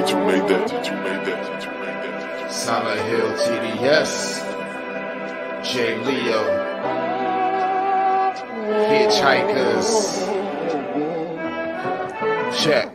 that? You made that? Did you made that? Did you made that? Solid Hill TDS, J. Leo, Hitchhikers. Check.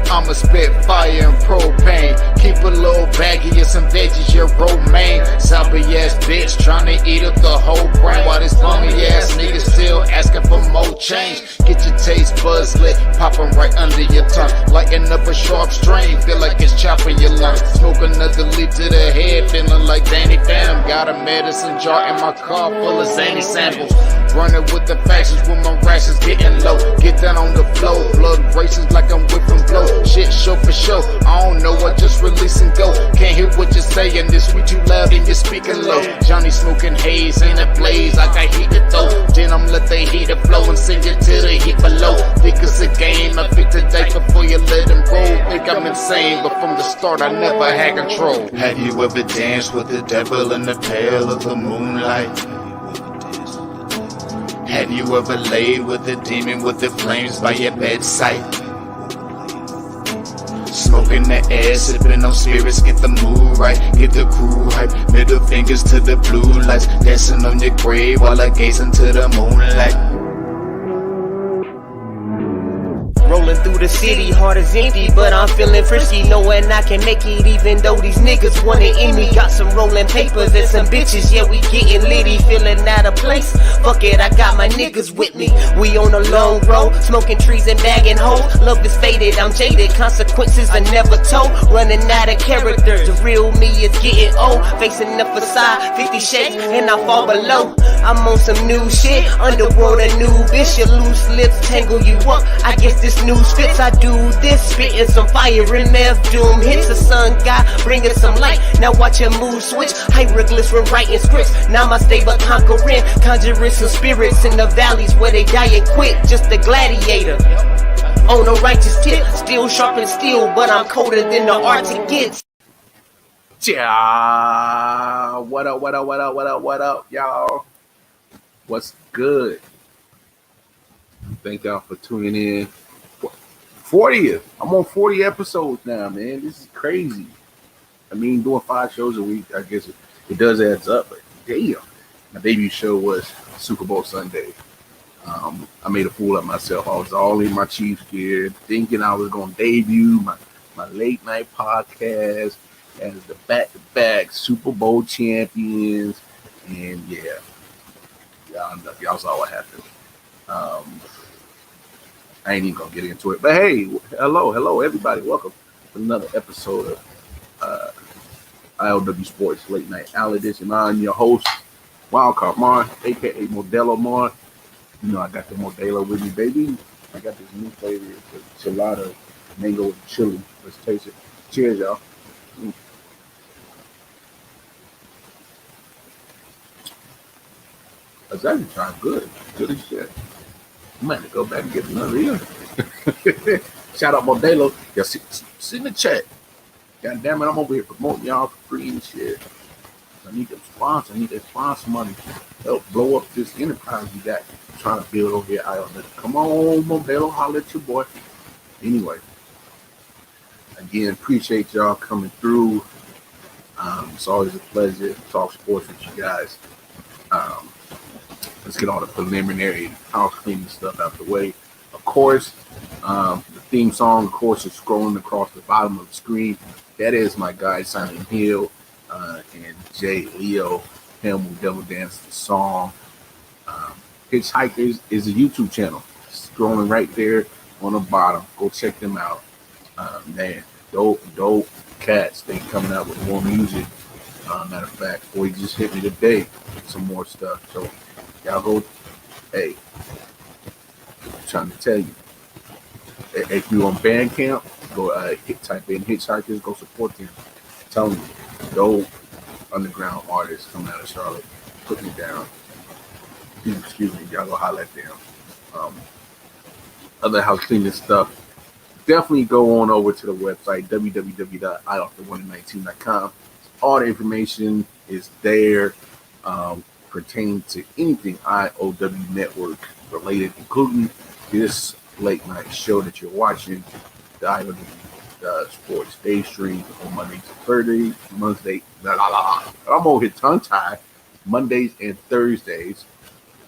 I'ma spit fire and propane. Keep a little baggie of some veggies, your romaine. Zombie ass bitch tryna eat up the whole brain. While this bummy ass nigga still asking for more change. Get your taste buds lit, popping right under your tongue. Lighten up a sharp strain, feel like it's chopping your lungs. Smoke another leap to the head, feeling like Danny Phantom. Got a medicine jar in my car full of zany samples. Running with the factions with my rations getting low. Get down on the floor, blood races like I'm whipping blow. Shit show for show, I don't know, I just release and go. Can't hear what you're saying, this sweet too loud and you're speaking low. Johnny smoking haze, ain't a blaze, I got heat to throw. Then I'm let the heater flow and send it to the heat below. Think it's a game, I pick the date before you let him roll. Think I'm insane, but from the start I never had control. Have you ever danced with the devil in the pale of the moonlight? Have you ever laid with a demon with the flames by your bedside? Smoking the air, sipping on spirits, get the mood right, get the crew hype. Middle fingers to the blue lights, dancing on your grave while I gaze into the moonlight. Rolling through the city, heart is empty, but I'm feeling frisky, knowing I can make it even though these niggas want it in me. Got some rolling papers and some bitches, yeah, we getting litty, feeling out of place. Fuck it, I got my niggas with me. We on a long road, smoking trees and bagging hoes. Love is faded, I'm jaded, consequences are never told. Running out of character, the real me is getting old. Facing the facade, 50 shades, and I fall below. I'm on some new shit, underworld a new bitch. Your loose lips tangle you up, I guess this news fits. I do this, spitting some fire in meth doom. Hits the sun god, bringing some light. Now watch your mood switch, hieroglyphs when writing scripts. Namaste but conquering, conjuring some spirits in the valleys where they die and quit. Just a gladiator on a righteous tip, still sharp and steel, but I'm colder than the Arctic gets. Yeah, what up, y'all? What's good? Thank y'all for tuning in. 40th. I'm on 40 episodes now, man. This is crazy. I mean, doing 5 shows a week, I guess it does adds up, but damn. My debut show was Super Bowl Sunday. I made a fool of myself. I was all in my Chiefs gear, thinking I was going to debut my late night podcast as the back-to-back Super Bowl champions. And yeah, y'all saw what happened. I ain't even gonna get into it, but hey, hello, everybody. Welcome to another episode of I.O.W. Sports Late Night Alley Edition. I'm your host, Wildcard Mar, aka Modelo Mar. You know I got the Modelo with me, baby. I got this new flavor, the Chilada Mango and Chili. Let's taste it. Cheers, y'all. That's actually trying good. Good as shit. I might have to go back and get another year. Shout out Modelo. Y'all sit in the chat. God damn it, I'm over here promoting y'all for free and shit. I need them sponsors. I need that sponsor money to help blow up this enterprise we got trying to build over here. Come on, Modelo, holler at your boy. Anyway, again, appreciate y'all coming through. It's always a pleasure to talk sports with you guys. Let's get all the preliminary house cleaning stuff out the way. Of course, the theme song, of course, is scrolling across the bottom of the screen. That is my guy, Simon Hill, and J. Leo. Him will double dance the song. Hitchhikers is a YouTube channel. Scrolling right there on the bottom. Go check them out. Man, dope cats. They coming out with more music. Matter of fact, boy, he just hit me today with some more stuff. So y'all go, hey, I'm trying to tell you. If you're on Bandcamp, go type in Hitchhikers, go support them. I'm telling you, dope underground artists coming out of Charlotte, put me down. Excuse me, y'all go holler at them. Other house cleaning stuff, definitely go on over to the website, www.iow119.com. All the information is there pertaining to anything I.O.W. network related, including this late night show that you're watching, the I.O.W. Sports Day Stream on Mondays and Thursdays. Monday, I'm over here tongue tied. Mondays and Thursdays.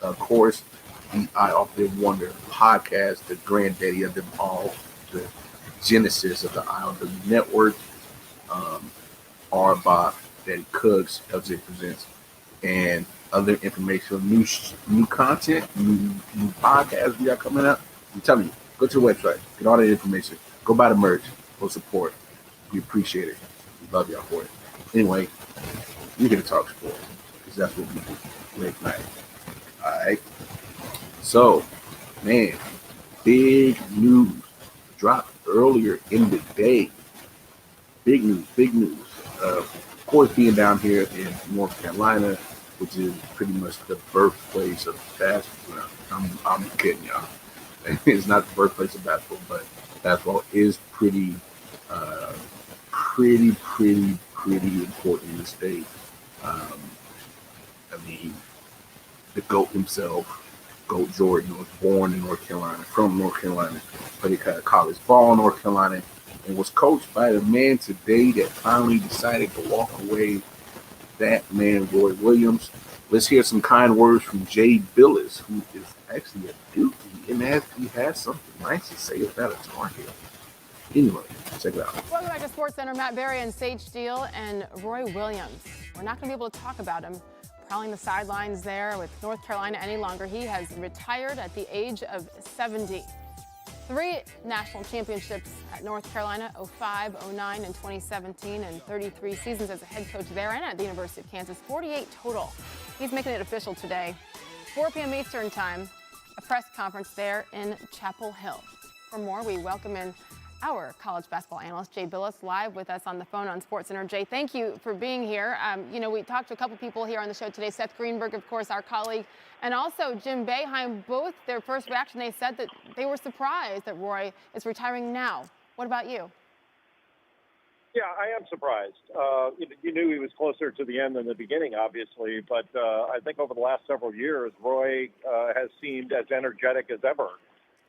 Of course, the I.O.W. Wonder podcast, the granddaddy of them all, the genesis of the I.O.W. network. R. Bob, Daddy Cooks, LJ Presents, and other information, new content, new podcasts we got coming up. I'm telling you, go to the website, get all that information, go buy the merch, go support. We appreciate it. We love y'all for it. Anyway, we're here to talk sports because that's what we do late night. All right. So, man, big news dropped earlier in the day. Big news, big news. Of course, being down here in North Carolina, which is pretty much the birthplace of basketball. I'm kidding y'all. It's not the birthplace of basketball, but basketball is pretty important in the state. I mean, the GOAT himself, GOAT Jordan, was born in North Carolina, from North Carolina, played college ball in North Carolina, and was coached by the man today that finally decided to walk away, that man, Roy Williams. Let's hear some kind words from Jay Billis, who is actually a Dookie, and he has something nice to say about a Tar Heel. Anyway, check it out. Welcome back to SportsCenter. Matt Berry and Sage Steele and Roy Williams. We're not going to be able to talk about him prowling the sidelines there with North Carolina any longer. He has retired at the age of 70. 3 national championships at North Carolina, 05, 09, and 2017, and 33 seasons as a head coach there and at the University of Kansas, 48 total. He's making it official today. 4 p.m. Eastern time, a press conference there in Chapel Hill. For more, we welcome in our college basketball analyst, Jay Billis, live with us on the phone on SportsCenter. Jay, thank you for being here. We talked to a couple people here on the show today. Seth Greenberg, of course, our colleague, and also Jim Boeheim. Both, their first reaction, they said that they were surprised that Roy is retiring now. What about you? Yeah, I am surprised. You knew he was closer to the end than the beginning, obviously, but I think over the last several years, Roy has seemed as energetic as ever.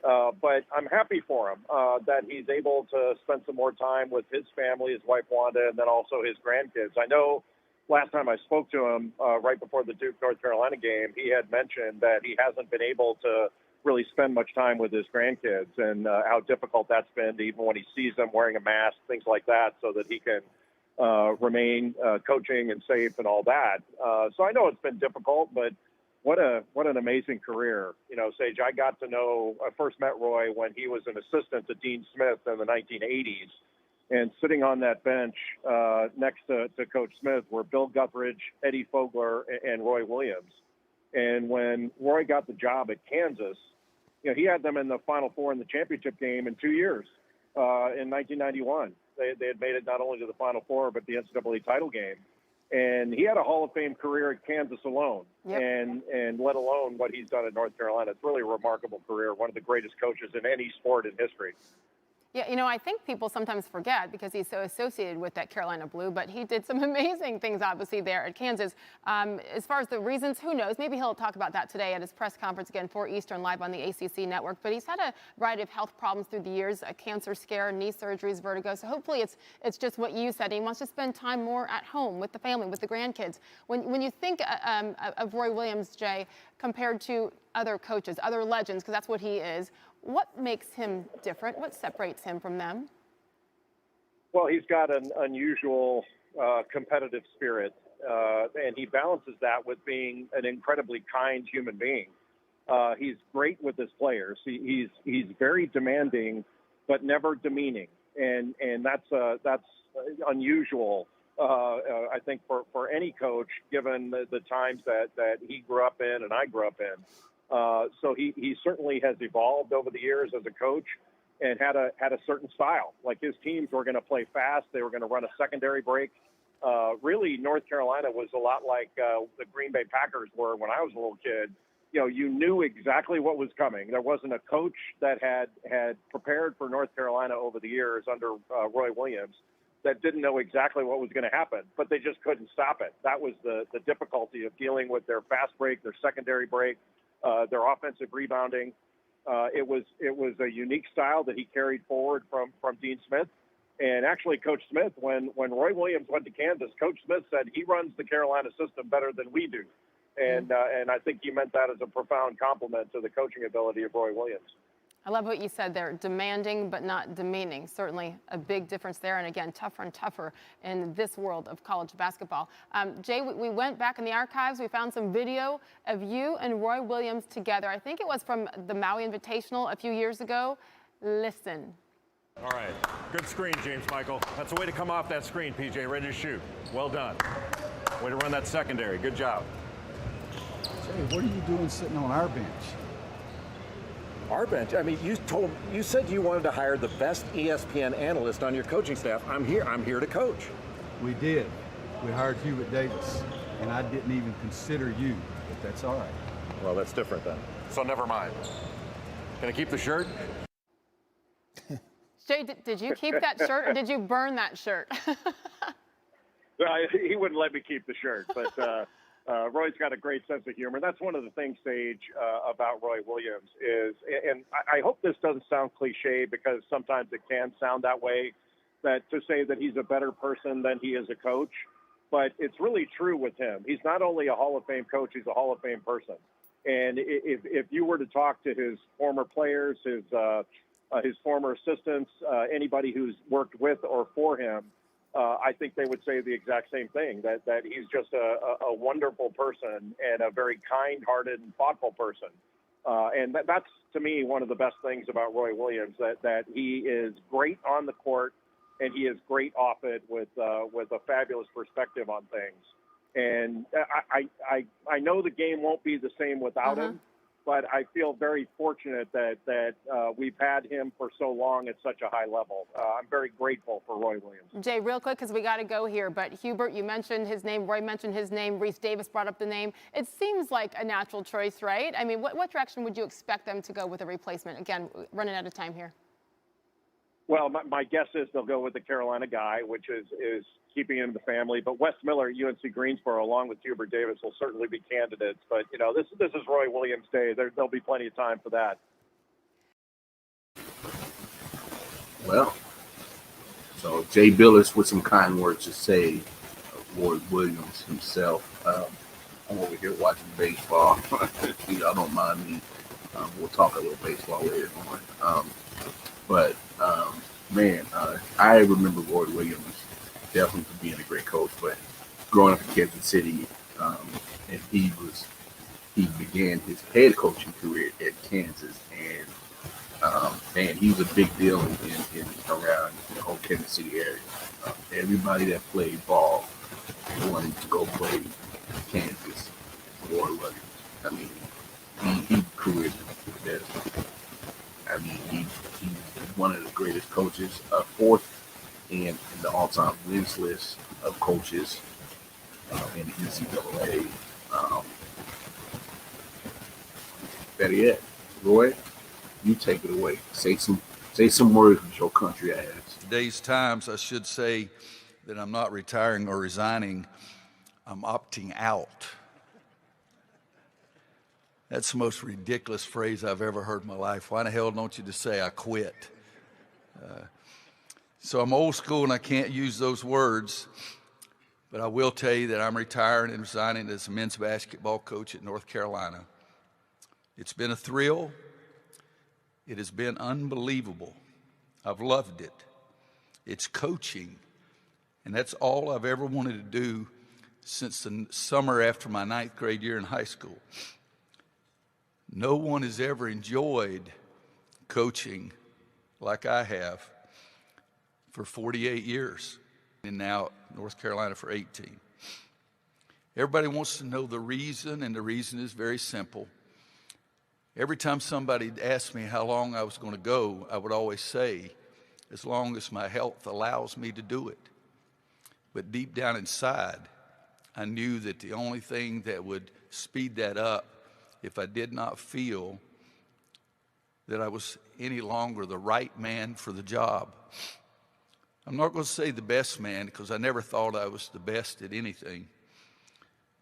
But I'm happy for him that he's able to spend some more time with his family, his wife Wanda, and then also his grandkids. I know last time I spoke to him right before the Duke North Carolina game, he had mentioned that he hasn't been able to really spend much time with his grandkids and how difficult that's been, even when he sees them wearing a mask, things like that, so that he can remain coaching and safe and all that. So I know it's been difficult, but what an amazing career. Sage, I first met Roy when he was an assistant to Dean Smith in the 1980s. And sitting on that bench next to Coach Smith were Bill Guthridge, Eddie Fogler, and Roy Williams. And when Roy got the job at Kansas, he had them in the Final Four in the championship game in 2 years in 1991. They had made it not only to the Final Four, but the NCAA title game. And he had a Hall of Fame career at Kansas alone, yep. and let alone what he's done at North Carolina. It's really a remarkable career, one of the greatest coaches in any sport in history. Yeah, I think people sometimes forget because he's so associated with that Carolina Blue, but he did some amazing things, obviously, there at Kansas. As far as the reasons, who knows? Maybe he'll talk about that today at his press conference again, 4 Eastern, live on the ACC network. But he's had a variety of health problems through the years, a cancer scare, knee surgeries, vertigo. So hopefully it's just what you said. He wants to spend time more at home with the family, with the grandkids. When you think of Roy Williams, Jay, compared to other coaches, other legends, because that's what he is, what makes him different? What separates him from them? Well, he's got an unusual competitive spirit, and he balances that with being an incredibly kind human being. He's great with his players. He's very demanding, but never demeaning, and that's unusual. I think for any coach, given the times that he grew up in and I grew up in. So he certainly has evolved over the years as a coach and had a certain style. Like his teams were going to play fast. They were going to run a secondary break. Really, North Carolina was a lot like the Green Bay Packers were when I was a little kid. You knew exactly what was coming. There wasn't a coach that had prepared for North Carolina over the years under Roy Williams that didn't know exactly what was going to happen, but they just couldn't stop it. That was the difficulty of dealing with their fast break, their secondary break, their offensive rebounding. It was a unique style that he carried forward from Dean Smith, And actually, Coach Smith, when Roy Williams went to Kansas, Coach Smith said he runs the Carolina system better than we do. And I think he meant that as a profound compliment to the coaching ability of Roy Williams. I love what you said there, demanding but not demeaning. Certainly a big difference there, and again, tougher and tougher in this world of college basketball. Jay, we went back in the archives. We found some video of you and Roy Williams together. I think it was from the Maui Invitational a few years ago. Listen. All right, good screen, James Michael. That's the way to come off that screen, PJ. Ready to shoot. Well done. Way to run that secondary. Good job. Jay, what are you doing sitting on our bench? Our bench. I mean, you said you wanted to hire the best ESPN analyst on your coaching staff. I'm here to coach. We did. We hired Hubert Davis, and I didn't even consider you, but that's all right. Well, that's different then. So never mind. Can I keep the shirt? Jay, did you keep that shirt or did you burn that shirt? He wouldn't let me keep the shirt, but Roy's got a great sense of humor. That's one of the things, Sage, about Roy Williams is, and I hope this doesn't sound cliche because sometimes it can sound that way, that to say that he's a better person than he is a coach, but it's really true with him. He's not only a Hall of Fame coach, he's a Hall of Fame person. And if you were to talk to his former players, his former assistants, anybody who's worked with or for him, I think they would say the exact same thing, that he's just a wonderful person and a very kind-hearted and thoughtful person. And that's, to me, one of the best things about Roy Williams, that he is great on the court and he is great off it with a fabulous perspective on things. And I know the game won't be the same without him, but I feel very fortunate that we've had him for so long at such a high level. I'm very grateful for Roy Williams. Jay, real quick, because we got to go here, but Hubert, you mentioned his name, Roy mentioned his name, Reese Davis brought up the name. It seems like a natural choice, right? I mean, what direction would you expect them to go with a replacement? Again, running out of time here. Well, my guess is they'll go with the Carolina guy, which is keeping him in the family. But Wes Miller at UNC Greensboro, along with Hubert Davis, will certainly be candidates. But, you know, this is Roy Williams' day. There'll be plenty of time for that. Well, so Jay Billis with some kind words to say of Roy Williams himself. I'm over here watching baseball. Y'all don't mind me. We'll talk a little baseball later on. Man, I remember Roy Williams definitely for being a great coach, but growing up in Kansas City, and he began his head coaching career at Kansas, and he was a big deal in around the whole Kansas City area. Everybody that played ball wanted to go play Kansas. Roy Williams. I mean, he career that. I mean, he's one of the greatest coaches, fourth in the all-time wins list of coaches in the NCAA. Better yet, Roy, you take it away. Say some words with your country ass. Today's times, I should say that I'm not retiring or resigning. I'm opting out. That's the most ridiculous phrase I've ever heard in my life. Why the hell don't you just say I quit? So I'm old school and I can't use those words, but I will tell you that I'm retiring and resigning as a men's basketball coach at North Carolina. It's been a thrill. It has been unbelievable. I've loved it. It's coaching, and that's all I've ever wanted to do since the summer after my 9th grade year in high school. No one has ever enjoyed coaching like I have for 48 years, and now North Carolina for 18. Everybody wants to know the reason, and the reason is very simple. Every time somebody asked me how long I was going to go, I would always say, as long as my health allows me to do it. But deep down inside, I knew that the only thing that would speed that up, if I did not feel that I was any longer the right man for the job. I'm not going to say the best man, because I never thought I was the best at anything.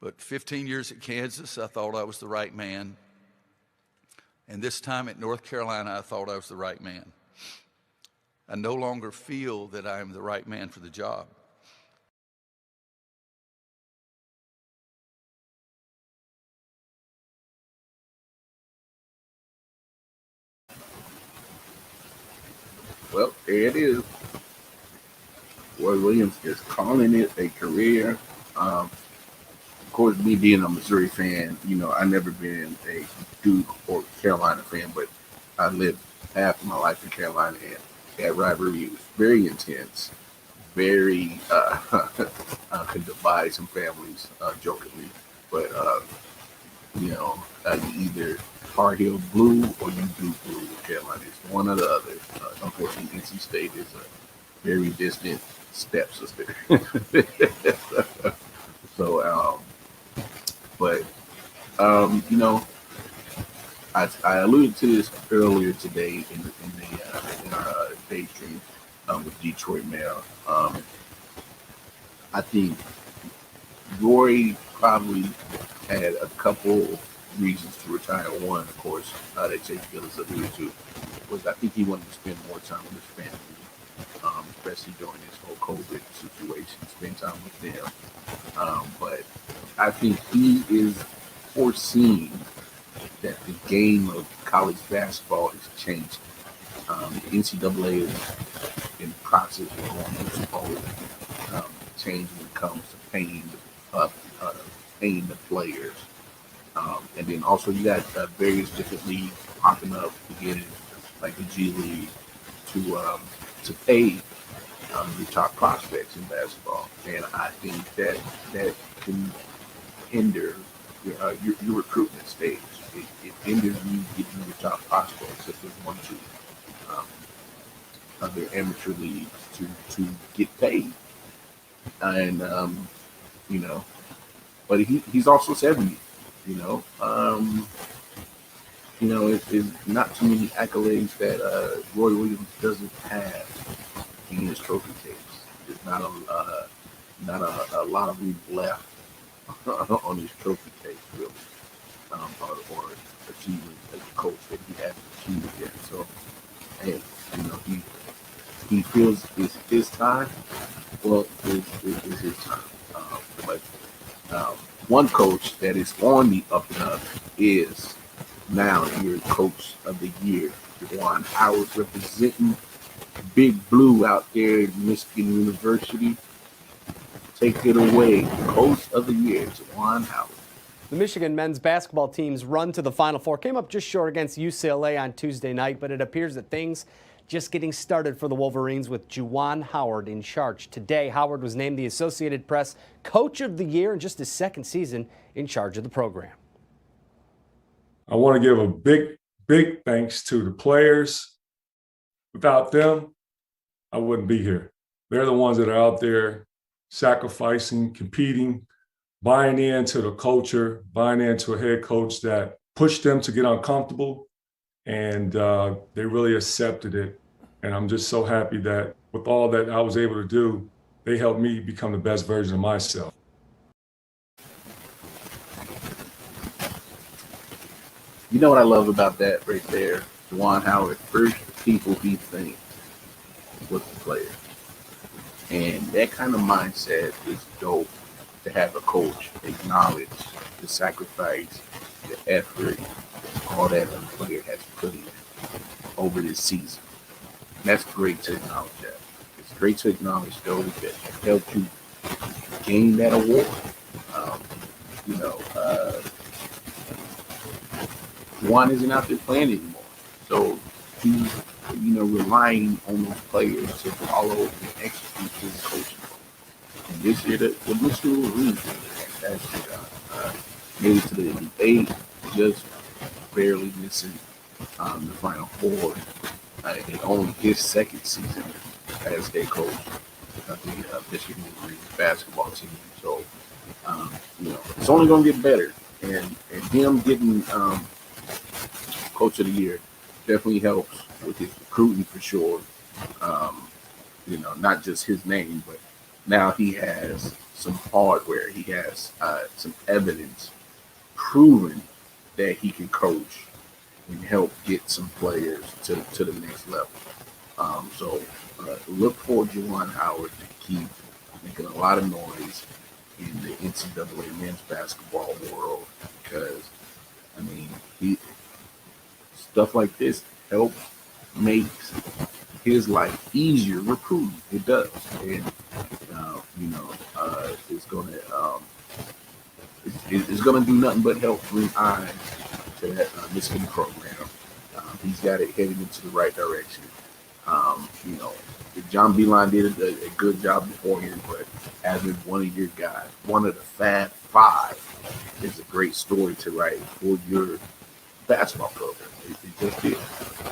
But 15 years at Kansas, I thought I was the right man. And this time at North Carolina, I thought I was the right man. I no longer feel that I am the right man for the job. Well, there it is. Roy Williams is calling it a career. Of course, me being a Missouri fan, I never been a Duke or Carolina fan, but I lived half of my life in Carolina, and that rivalry was very intense, very could divide some families jokingly, but you either Tar Heel blue or you Duke blue with Carolina. It's one or the other. Unfortunately, NC State is a very distant stepsister. So, but I alluded to this earlier today in our daydream with Detroit Mail. I think Roy probably had a couple reasons to retire. One, of course, that Chase Gillis alluded to, was I think he wanted to spend more time with his family, especially during this whole COVID situation, spend time with them. But I think he is foreseeing that the game of college basketball is changing. The NCAA is in the process of going through some whole change when it comes to paying the players. And then also you got various different leagues popping up beginning, like the G League, to pay your top prospects in basketball. And I think that can hinder your recruitment stage. It hinders you getting your top prospects if there's one, two other amateur leagues to get paid. And but he's also 70. It's not too many accolades that Roy Williams doesn't have in his trophy case. There's not a lot of room left on his trophy case, really, or achievements as a coach that he hasn't achieved yet. So, hey, he feels it's his time. Well, it's his time. But one coach that is on the up and up is now your coach of the year, Juwan Howard, representing Big Blue out there at Michigan University. Take it away, coach of the year, Juwan Howard. The Michigan men's basketball team's run to the Final Four came up just short against UCLA on Tuesday night, but it appears that things just getting started for the Wolverines with Juwan Howard in charge. Today, Howard was named the Associated Press Coach of the Year in just his second season in charge of the program. I want to give a big thanks to the players. Without them, I wouldn't be here. They're the ones that are out there sacrificing, competing, buying into the culture, buying into a head coach that pushed them to get uncomfortable, and they really accepted it. And I'm just so happy that with all that I was able to do, they helped me become the best version of myself. You know what I love about that right there? Juwan Howard, first people he thanked was the players. And that kind of mindset is dope, to have a coach acknowledge the sacrifice, the effort, all that the player has put in over this season. And that's great to acknowledge that. It's great to acknowledge those that helped you gain that award. Juwan isn't out there playing anymore. So he's, relying on those players to follow and execute his coaching. And this year, the Michigan Wolverines did a fantastic job. Made it to the Elite Eight, just barely missing the Final Four. And only his second season as head coach of the Michigan Wolverines basketball team. So, it's only going to get better. And him getting Coach of the Year definitely helps with his recruiting for sure. Not just his name, but now he has some hardware. He has some evidence proving that he can coach and help get some players to the next level. So look for Juwan Howard to keep making a lot of noise in the NCAA men's basketball world, because I mean, stuff like this helps makes his life easier recruiting. It does, and it's gonna do nothing but help bring eyes to that Michigan program. He's got it headed into the right direction. John Beilein did a good job beforehand, but having one of your guys, one of the Fab Five, is a great story to write for your basketball program. It just is.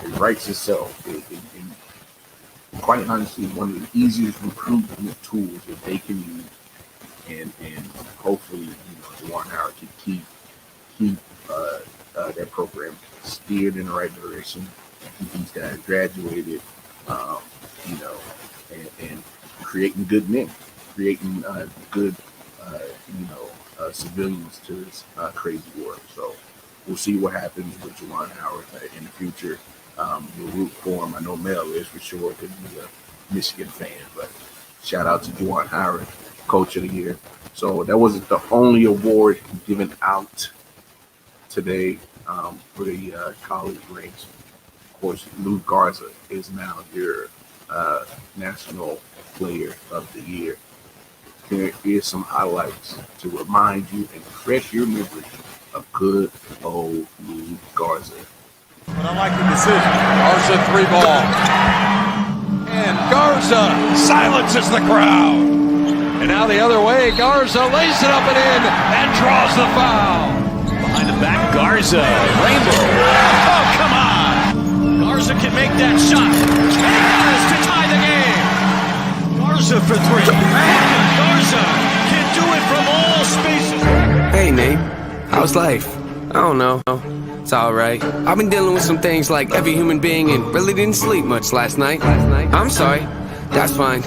It writes itself. And quite honestly, one of the easiest recruitment tools that they can use, and hopefully, Juwan Howard can keep that program steered in the right direction. Keep these guys graduated, and creating good men, creating good, civilians to this crazy world. So we'll see what happens with Juwan Howard in the future. We'll root for him. I know Mel is for sure, because he's a Michigan fan. But shout out to Juwan Howard, Coach of the Year. So that wasn't the only award given out today for the college ranks. Of course, Lou Garza is now your National Player of the Year. There is some highlights to remind you and refresh your memory of good old Lou Garza. But I like the decision. Garza 3-ball. And Garza silences the crowd. And now the other way, Garza lays it up and in and draws the foul. Behind the back, Garza. Rainbow. Oh, come on. Garza can make that shot. And he does to tie the game. Garza for three. Garza can do it from all spaces. Hey, Nate. How's life? I don't know. It's alright. I've been dealing with some things like every human being and really didn't sleep much last night. I'm sorry. That's fine.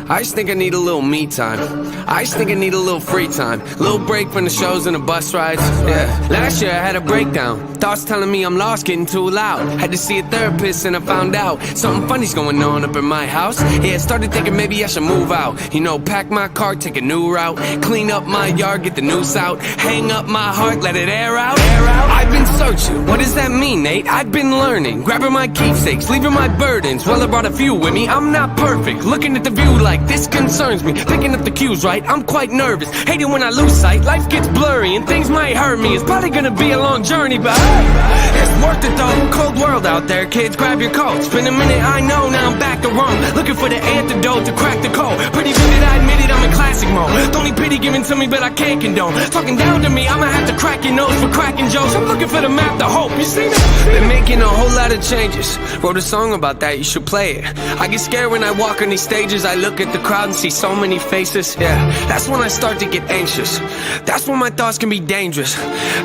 I just think I need a little me time. I just think I need a little free time. Little break from the shows and the bus rides. Yeah. Last year I had a breakdown. Thoughts telling me I'm lost, getting too loud. Had to see a therapist and I found out something funny's going on up in my house. Yeah, started thinking maybe I should move out. Pack my car, take a new route. Clean up my yard, get the noose out. Hang up my heart, let it air out. I've been searching. What does that mean, Nate? I've been learning. Grabbing my keepsakes, leaving my burdens. Well, I brought a few with me. I'm not perfect. Looking at the view like this concerns me. Picking up the cues right, I'm quite nervous. Hate it when I lose sight, life gets blurry and things might hurt me. It's probably gonna be a long journey, but it's worth it though. Cold world out there, kids, grab your coats. Been a minute, I know, now I'm back to Rome. Looking for the antidote to crack the code. Pretty vivid, I admit it, I'm in classic mode. Don't need pity given to me, but I can't condone. Talking down to me, I'ma have to crack your nose for cracking jokes. I'm looking for the map, the hope, you see that? Been making a whole lot of changes. Wrote a song about that, you should play it. I get scared when I walk on these stages. I look at the crowd and see so many faces. Yeah, that's when I start to get anxious. That's when my thoughts can be dangerous.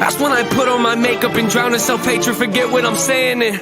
That's when I put on my makeup and drown in self-hatred. Forget what I'm saying and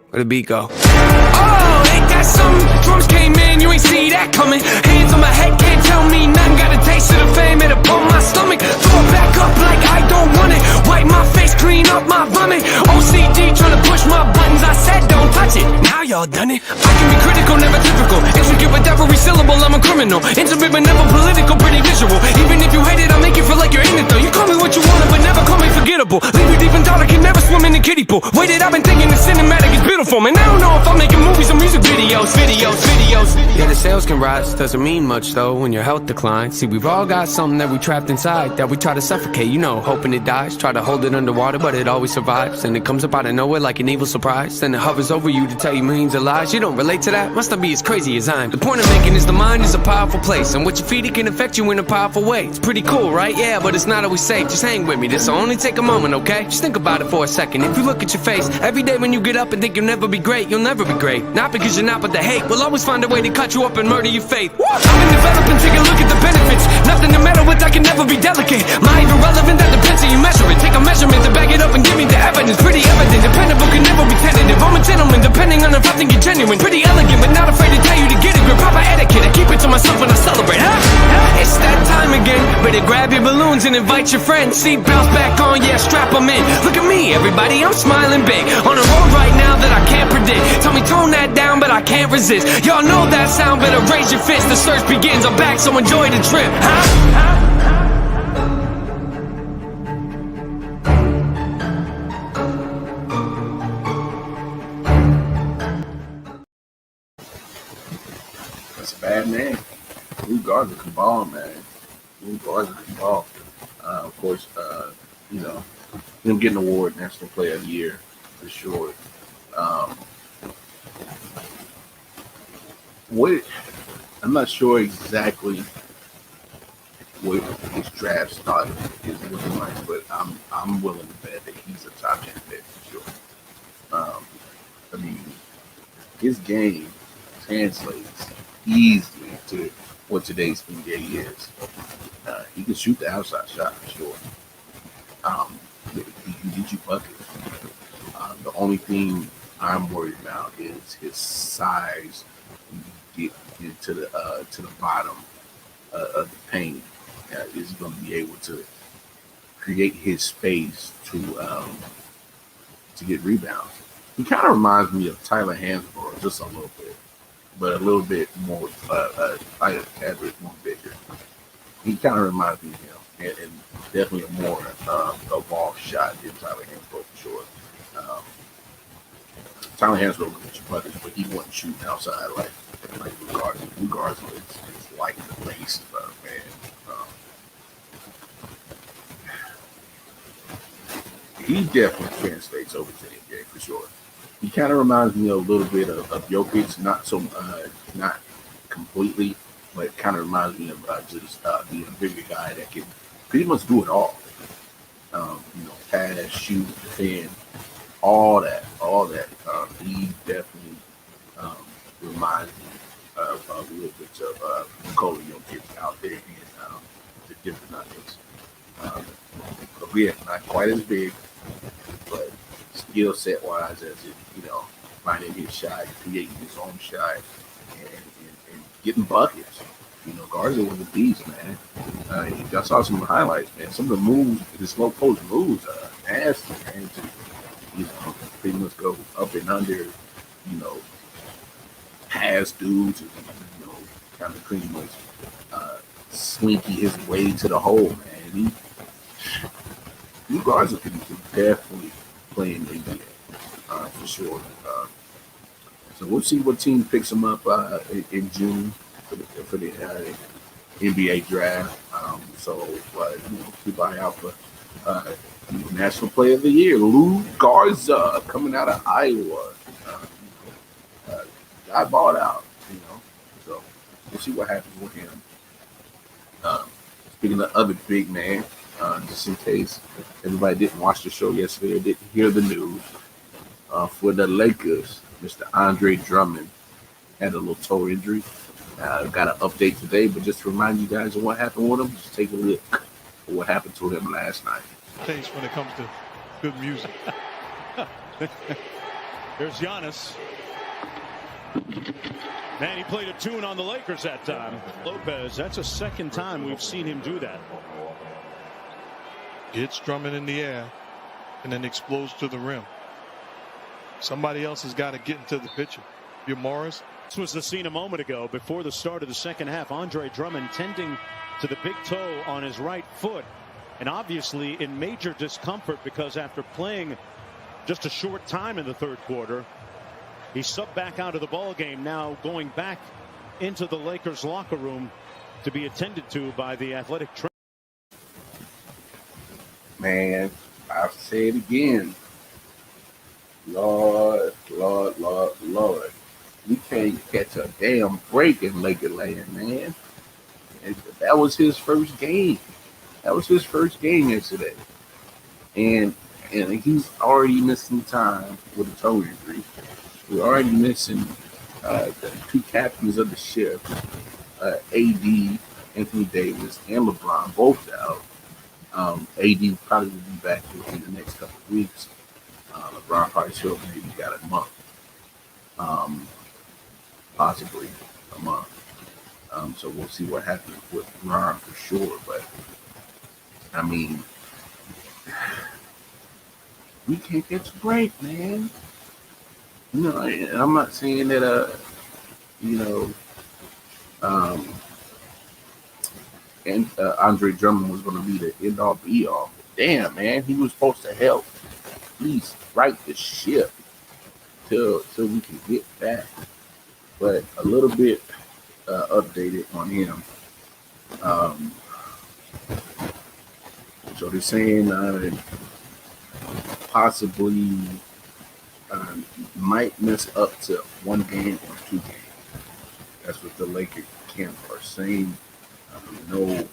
where the beat go? Oh, ain't that something? Drums came in, you ain't see that coming. Hands on my head, can't tell me nothing. Got a taste of the fame, it'll pump my stomach. Throw it back up like I don't want it. Wipe my face, clean up my vomit. OCD trying to push my buttons. I said don't touch it, now y'all done it. I can be critical, never typical. Intricate with every syllable, I'm a criminal. Intimate but never political, pretty visual. Even if you hate it, I'll make you feel like you're in it though. You call me what you want, but never call me forgettable. Leave you deep in thought, I can never swim in the kiddie pool. Waited, I've been thinking the cinematic is beautiful. Man, I don't know if I'm making movies or music videos. Yeah, the sales can rise, doesn't mean much though when your health declines. See, we've all got something that we trapped inside that we try to suffocate, hoping it dies. Try to hold it underwater, but it always survives. And it comes up out of nowhere like an evil surprise. Then it hovers over you to tell you millions of lies. You don't relate to that? Must not be as crazy as I'm. The point I'm making is the mind is a powerful place, and what you feed it can affect you in a powerful way. It's pretty cool, right? Yeah, but it's not always safe. Just hang with me, this'll only take a moment, okay? Just think about it for a second. If you look at your face every day when you get up and think you'll never be great, you'll never be great. Not because you're not, but the hate will always find a way to cut you up and murder your faith. I've been developing, take a look at the benefits. Nothing to meddle with, I can never be delicate. Mind irrelevant, that depends how you measure it. Take a measurement to back it up and give me the evidence. Pretty evident, dependable, can never be tentative. I'm a gentleman, depending on if I think you're genuine. Pretty elegant, but not afraid to tell you to get it. Proper etiquette, I keep it to myself when I celebrate. It's that time again, better grab your balloons and invite your friends. See, bounce back on, yeah, strap them in. Look at me, everybody, I'm smiling big. On a road right now that I can't predict. Tell me tone that down, but I can't resist. Y'all know that sound, better raise your fist. The search begins, I'm back, so enjoy the trip. That's a bad man. Blue guards can ball, man. Blue guards can ball. Of course, you know, him getting an award, National Player of the Year, for sure. I'm not sure exactly what his draft stock is looking like, but I'm willing to bet that he's a top 10 pick for sure. I mean, his game translates easily to what today's NBA is. He can shoot the outside shot for sure. He can get you buckets. The only thing I'm worried about is his size. Get into the bottom of the paint, is going to be able to create his space to get rebounds. He kind of reminds me of Tyler Hansborough just a little bit, but a little bit more, a bit more bigger. He kind of reminds me of him, and definitely a more evolved shot than Tyler Hansborough for sure. Tyler Hansborough could get you buckets, but he wasn't shooting outside like regardless. It's like the lace, man. He definitely translates over to the NBA for sure. He kind of reminds me a little bit of Jokic, not completely, but kind of reminds me of just being a bigger guy that can pretty much do it all. Pass, shoot, defend, all that. He definitely reminds me of a little bit of Nikola Jokic out there in the different Nuggets. Again, not quite as big, but skill set wise, as it, finding his shot, creating his own shot, and getting buckets. Garza was a beast, man. I saw some highlights, man. Some of the moves, the slow post moves, nasty, man. To, pretty much go up and under, pass dudes, and, kind of pretty much slinky his way to the hole, man. You guys can definitely play in the NBA, for sure. So we'll see what team picks him up in June for the NBA draft. So keep an eye out for National Player of the Year, Lou Garza, coming out of Iowa. Got bought out, So we'll see what happens with him. Speaking of other big man, just in case everybody didn't watch the show yesterday or didn't hear the news, for the Lakers, Mr. Andre Drummond had a little toe injury. Got an update today, but just to remind you guys of what happened with him, just take a look at what happened to him last night. Taste when it comes to good music. There's Giannis. Man, he played a tune on the Lakers that time. Lopez, that's the second time we've seen him do that. Gets Drummond in the air and then explodes to the rim. Somebody else has got to get into the picture. Your Morris. This was the scene a moment ago before the start of the second half. Andre Drummond tending to the big toe on his right foot, and obviously in major discomfort because after playing just a short time in the third quarter, he subbed back out of the ball game, now going back into the Lakers locker room to be attended to by the athletic trainer. Man, I'll say it again. Lord. We can't catch a damn break in Laker land, man. And that was his first game. Yesterday. And he's already missing time with a toe injury. We're already missing the two captains of the ship, AD, Anthony Davis, and LeBron, both out. AD probably will be back within the next couple of weeks. LeBron probably still maybe got a month, possibly a month. So we'll see what happens with LeBron for sure. But I mean, we can't catch a break, man. You know, and I'm not saying that, you know, and Andre Drummond was going to be the end all be all. Damn, man, he was supposed to help. Please right the ship till we can get back. But a little bit updated on him. So they're saying possibly might miss up to 1 game or 2 games. That's what the Lakers camp are saying. No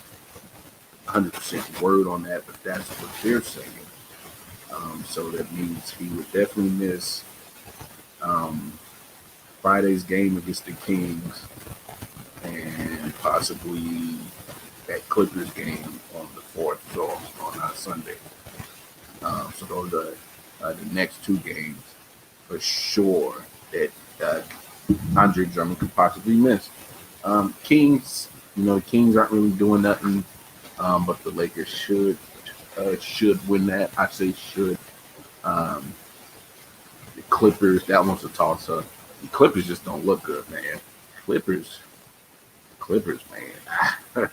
100% word on that, but that's what they're saying. So that means he would definitely miss Friday's game against the Kings and possibly that Clippers game on the 4th, so on Sunday. So those are the next 2 games for sure that Andre Drummond could possibly miss. Kings, you know, the Kings aren't really doing nothing, but the Lakers should win that. I say should. The Clippers, that one's a toss-up. The Clippers just don't look good, man. Clippers, man.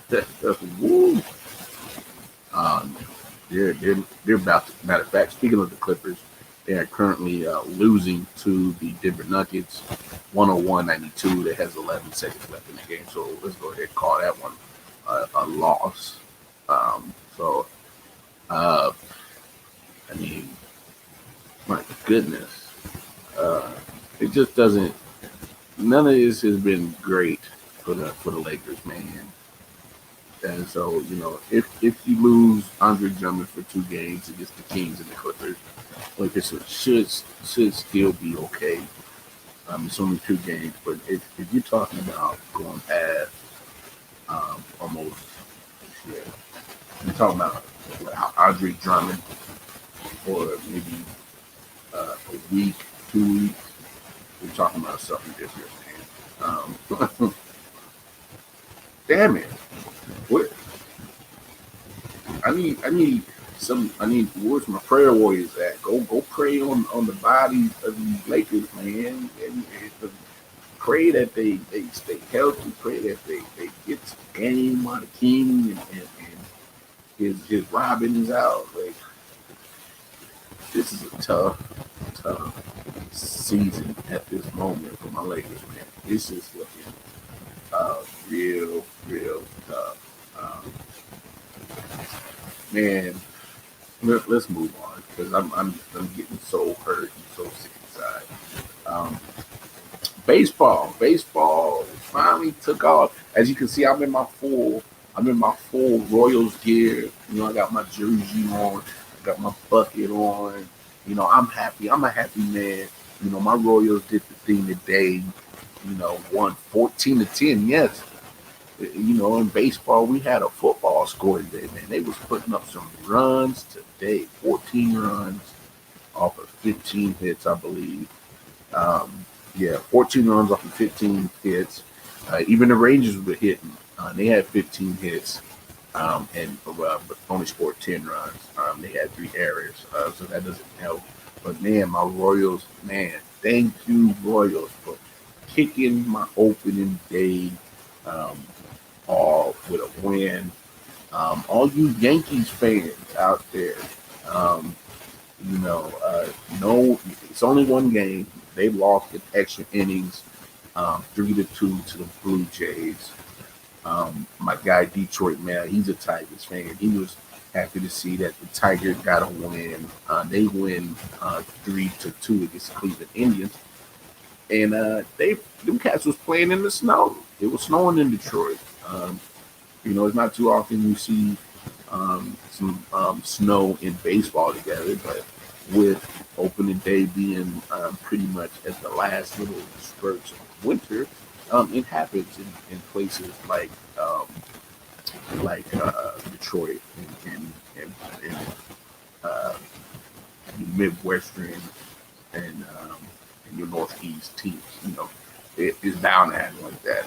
Woo. They're about to. Matter of fact, speaking of the Clippers, they are currently losing to the Denver Nuggets, 101-92. That has 11 seconds left in the game, so let's go ahead and call that one a loss. I mean, my goodness, it just doesn't. None of this has been great for the Lakers, man. And so, you know, if you lose Andre Drummond for 2 games against the Kings and the Clippers, Lakers should still be okay. It's only 2 games, but if you're talking about going past almost, yeah, you're talking about Andre Drummond for maybe a week, 2 weeks. We're talking about something different, man. Damn it! What? I need where's my prayer warriors at? Go pray on the bodies of these Lakers, man, and pray that they stay healthy. Pray that they get the game out of King and his Robin is out. Like, this is a tough season at this moment for my Lakers, man. It's just looking real tough. Man, let's move on because I'm getting so hurt and so sick inside. Baseball finally took off. As you can see, I'm in my full Royals gear. You know, I got my jersey on, I got my bucket on. You know, I'm happy. I'm a happy man. You know, my Royals did the thing today. You know, won 14-10. Yes. You know, in baseball, we had a football score today, man. They was putting up some runs today. 14 runs off of 15 hits, I believe. 14 runs off of 15 hits. Even the Rangers were hitting. They had 15 hits but only scored 10 runs. They had 3 errors, so that doesn't help. But, man, my Royals, man, thank you, Royals, for kicking my opening day off with a win. All you Yankees fans out there, no, it's only 1 game. They lost in extra innings, 3-2 to the Blue Jays. My guy Detroit, man, he's a Tigers fan. He was happy to see that the Tigers got a win. They win 3-2 against the Cleveland Indians. And them cats was playing in the snow. It was snowing in Detroit. You know, it's not too often you see some snow in baseball together, but with opening day being pretty much at the last little spurts of winter, it happens in places like Detroit and Midwestern and your Northeast teams. You know, it is bound to happen like that.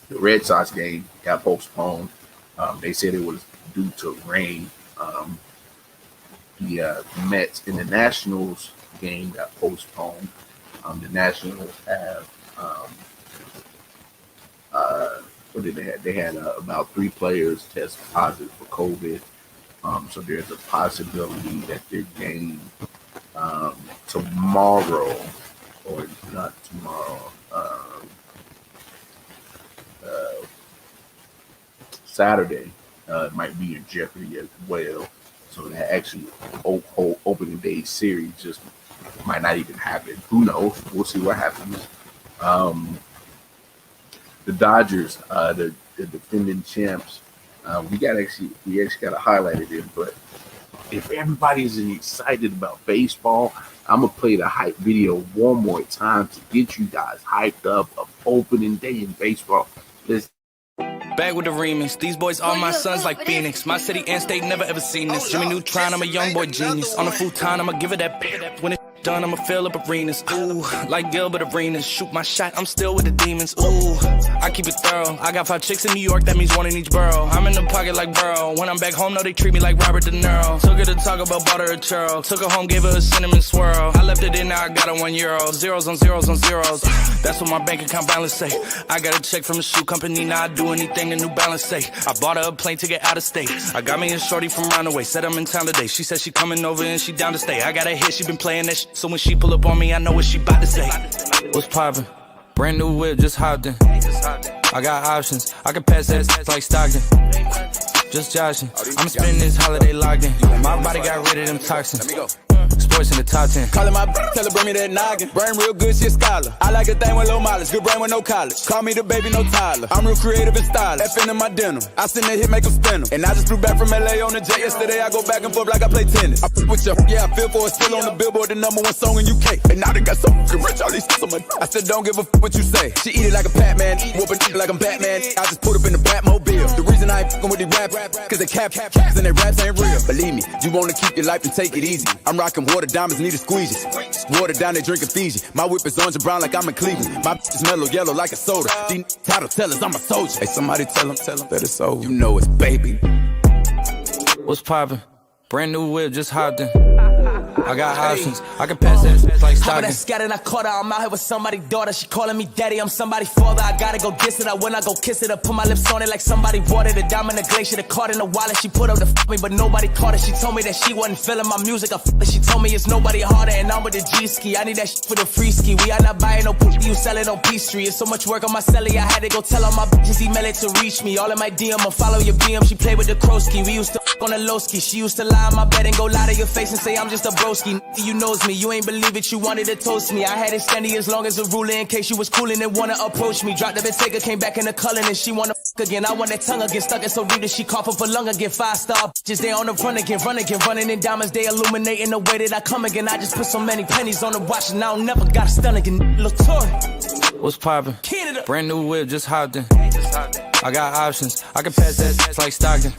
The Red Sox game got postponed. They said it was due to rain. The Mets and the Nationals game got postponed. The Nationals have what did they have? They had about 3 players test positive for COVID. So there's a possibility that their game tomorrow, or not tomorrow, Saturday, might be in jeopardy as well. So that actually whole opening day series just might not even happen. Who knows? We'll see what happens. The Dodgers, the defending champs, we actually got to highlight it, but if everybody's excited about baseball, I'm gonna play the hype video one more time to get you guys hyped up of opening day in baseball. Back with the remix. These boys are my sons like Phoenix. My city and state never ever seen this. Jimmy Neutron, I'm a young boy genius. On the futon, I'ma give it that. When it's done, I'ma fill up arenas. Ooh, like Gilbert Arenas. Shoot my shot, I'm still with the demons. Ooh, I keep it thorough. I got 5 chicks in New York, that means 1 in each borough. I'm in the pocket like Burrow. When I'm back home, no, they treat me like Robert De Niro. Took her to Taco Bell, bought her a churro. Took her home, gave her a cinnamon swirl. I left it in, now I got her €1. Zeros on zeros on zeros. That's what my bank account balance say. I got a check from a shoe company, now I do anything the New Balance say. I bought her a plane ticket out of state. I got me a shorty from Roundaway, said I'm in town today. She said she coming over and she down to stay. I got a hit, she been playing that so when she pull up on me, I know what she bout to say. What's poppin'? Brand new whip, just hopped in. I got options, I can pass that like Stockton. Just joshing, I'm spending this holiday locked in. My body got rid of them toxins. Sports in the top 10. Callin' my tell her bring me that noggin. Brain real good, she a scholar. I like a thing with low mileage, good brain with no college. Call me the baby, no Tyler. I'm real creative and stylish. FN in my denim. I send that hit, make them spin 'em. And I just flew back from LA on the jet yesterday. I go back and forth like I play tennis. I fuck with you, yeah, I feel for it. Still on the Billboard, the #1 song in UK. And now they got so fucking rich, all these on my. I said don't give a fuck what you say. She eat it like a Pac-Man, whooping it like I'm Batman. I just put up in the Batmobile. The reason I ain't fucking with these rap, cause they caps and they raps ain't real. Believe me, you wanna keep your life and take it easy. I'm rocking water diamonds, need a squeegee. Water down, they drinking Fiji. My whip is orange and brown like I'm in Cleveland. My bitch is mellow yellow like a soda. These title tellers, I'm a soldier. Hey, somebody tell them that it's over. You know it's baby. What's poppin'? Brand new whip, just hopped in. I got options, I can pass that like Stockton. That scattered, I caught her, I'm out here with somebody's daughter. She calling me daddy, I'm somebody's father. I gotta go diss it, I when I go kiss it. I put my lips on it like somebody watered it. Diamond the glacier, the card in the wallet. She put up to me, but nobody caught it. She told me that she wasn't feeling my music. She told me it's nobody harder, and I'm with the G-ski. I need that shit for the free ski. We are not buying no pussy, you sell it on P Street. It's so much work on my celly, I had to go tell all my bitches, email it to reach me. All in my DM, or follow your BM. She played with the Krosky. We used to on the low ski. She used to lie on my bed and go lie to your face and say I'm just a broski. You knows me, you ain't believe it, you wanted to toast me. I had it standing as long as a ruler in case you was coolin' and wanna approach me. Dropped the Bentayga, came back in the culling and she wanna fuck again. I want that tongue again, stuck it so deep that she cough up a lung again. 5-star bitches, they on the run again, running in diamonds, they illuminating the way that I come again. I just put so many pennies on the watch and I don't never got a stun again. Latour. What's poppin'? Brand new whip, just hopped in. I got options, I can pass that like Stockton.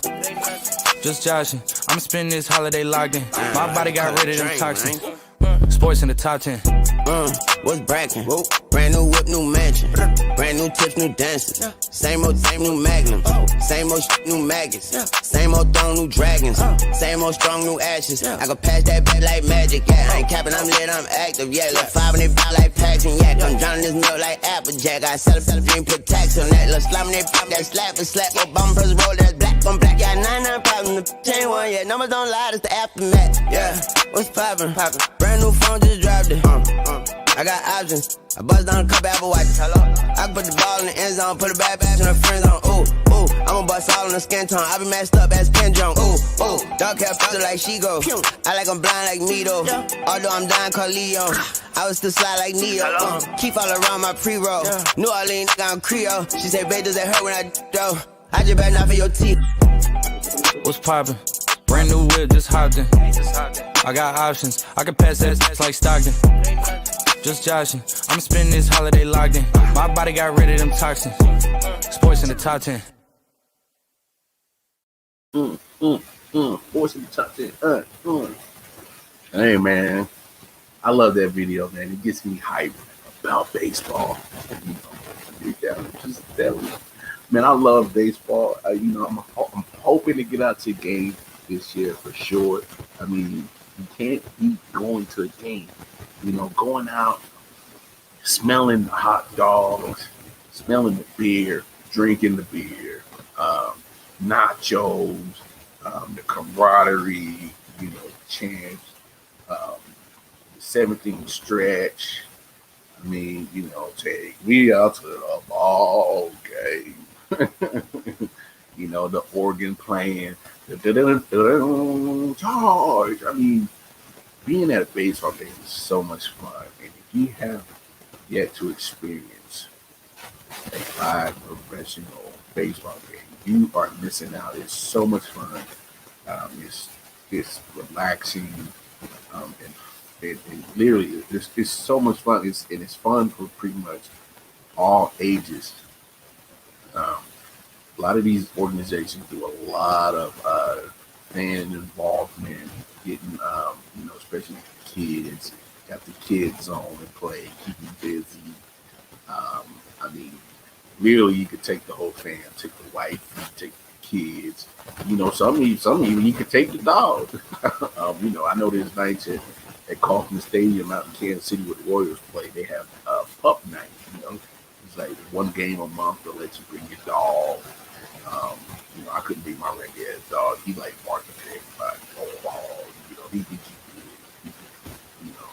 Just joshing, I'm spending this holiday locked in. My body got rid of them toxins. Sports in the top 10. What's brackin'? Brand new whip, new mansion. Brand new tips, new dances. Same old, new magnums. Same old new maggots. Same old throne, new dragons. Same old strong, new ashes. I can pass that back like magic, yeah. I ain't capping, I'm lit, I'm active, yeah. Look 5 and they bout like packs and yak. I'm drowning this milk like Applejack. I sell a dream, put tax on that. Look slamming they pop that slap and slap. More bum press roll, that's black on black. Yeah, 99 problems, the chain one, yeah. Numbers don't lie, it's the aftermath, yeah. What's poppin'? Brand new phone, just dropped it. I got options. I bust down a couple Apple Watches. Hello. I can put the ball in the end zone, put it back in her friend zone. Ooh, I'ma bust all in the skin tone. I be messed up as Ken Jong. Ooh, dark hair filter like she go. I like I'm blind like me though. Although I'm dying called Leon. I was still slide like Neo. Keep all around my pre-roll. New Orleans, I'm Creole. She say, babe, does it hurt when I though? I just better not for your teeth. What's poppin'? Brand new whip, just hopped in. I got options, I can pass that like Stockton. Just joshing, I'm spending this holiday locked in. My body got rid of them toxins. Sports in the top 10. Sports in the top 10. Hey man, I love that video, man. It gets me hyped about baseball. Man, I love baseball. I'm hoping to get out to a game this year for sure. I mean, you can't keep going to a game. You know, going out, smelling the hot dogs, smelling the beer, drinking the beer, nachos, the camaraderie, you know, the chants, the 17th stretch. I mean, you know, take me out to the ball game. You know, the organ playing, charge. I mean, being at a baseball game is so much fun. And if you have yet to experience a live professional baseball game, you are missing out. It's so much fun. It's relaxing, and literally it's so much fun. It's fun for pretty much all ages. A lot of these organizations do a lot of fan involvement, getting you know, especially kids, got the kids on and play, keep them busy. I mean, really, you could take the whole fam, take the wife, take the kids. You know, some even you could take the dog. You know, I know there's nights at Kauffman Stadium out in Kansas City where the Warriors play. They have pup night. You know, it's like one game a month to let you bring your dog. You know, I couldn't be my regular dog. He like barking at everybody. Oh, you know, he thinks he good. You know,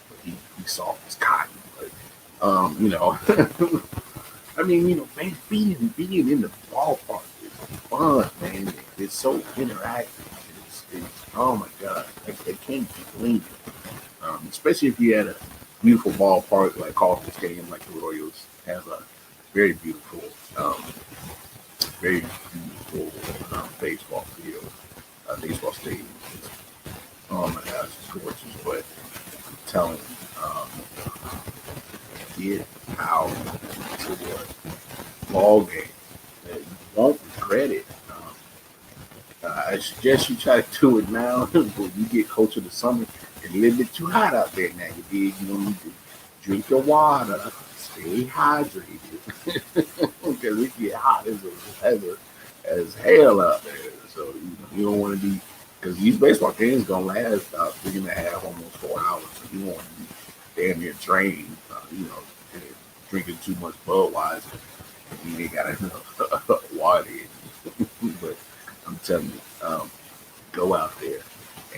but he soft as cotton. But you know, I mean, you know, man, being in the ballpark is fun, man. It's so interactive. It's oh my God, I can't believe it. Especially if you had a beautiful ballpark like Kauffman Stadium, like the Royals have a very beautiful, baseball field, baseball stadium. Oh my gosh, it's gorgeous. But I'm telling you, get out to the ball game. You won't regret it. I suggest you try to do it now, but you get closer to the summer. It's a little bit too hot out there now. You need to drink your water, stay hydrated, because it get hot as hell out there. So you don't want to be, because these baseball games gonna last about 3.5, almost 4 hours. So you want to be damn near drained, you know, drinking too much Budweiser. You ain't got enough water in you. But I'm telling you, go out there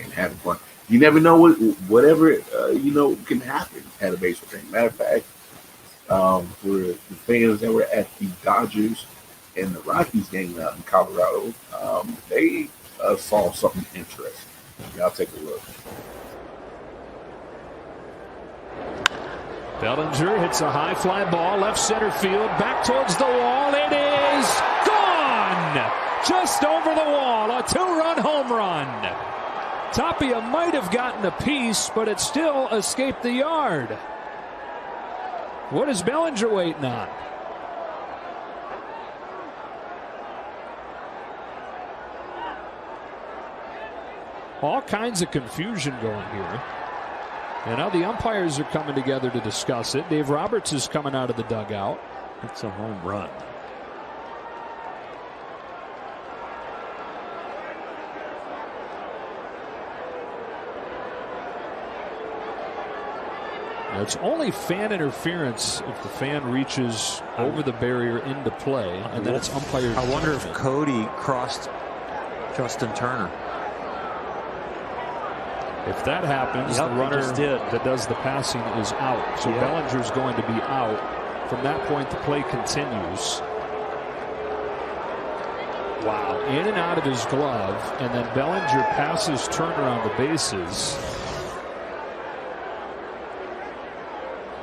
and have fun. You never know whatever you know can happen at a baseball game. Matter of fact, for the fans that were at the Dodgers and the Rockies game out in Colorado, they saw something interesting. Y'all take a look. Bellinger hits a high fly ball, left center field, back towards the wall. It is gone! Just over the wall, a 2-run home run. Tapia might have gotten a piece, but it still escaped the yard. What is Bellinger waiting on? All kinds of confusion going here. And now the umpires are coming together to discuss it. Dave Roberts is coming out of the dugout. It's a home run. It's only fan interference if the fan reaches over the barrier into play, and then it's umpire. I wonder if Cody crossed Justin Turner. If that happens, the runner that does the passing is out. So Bellinger's going to be out. From that point, the play continues. Wow. In and out of his glove, and then Bellinger passes Turner on the bases.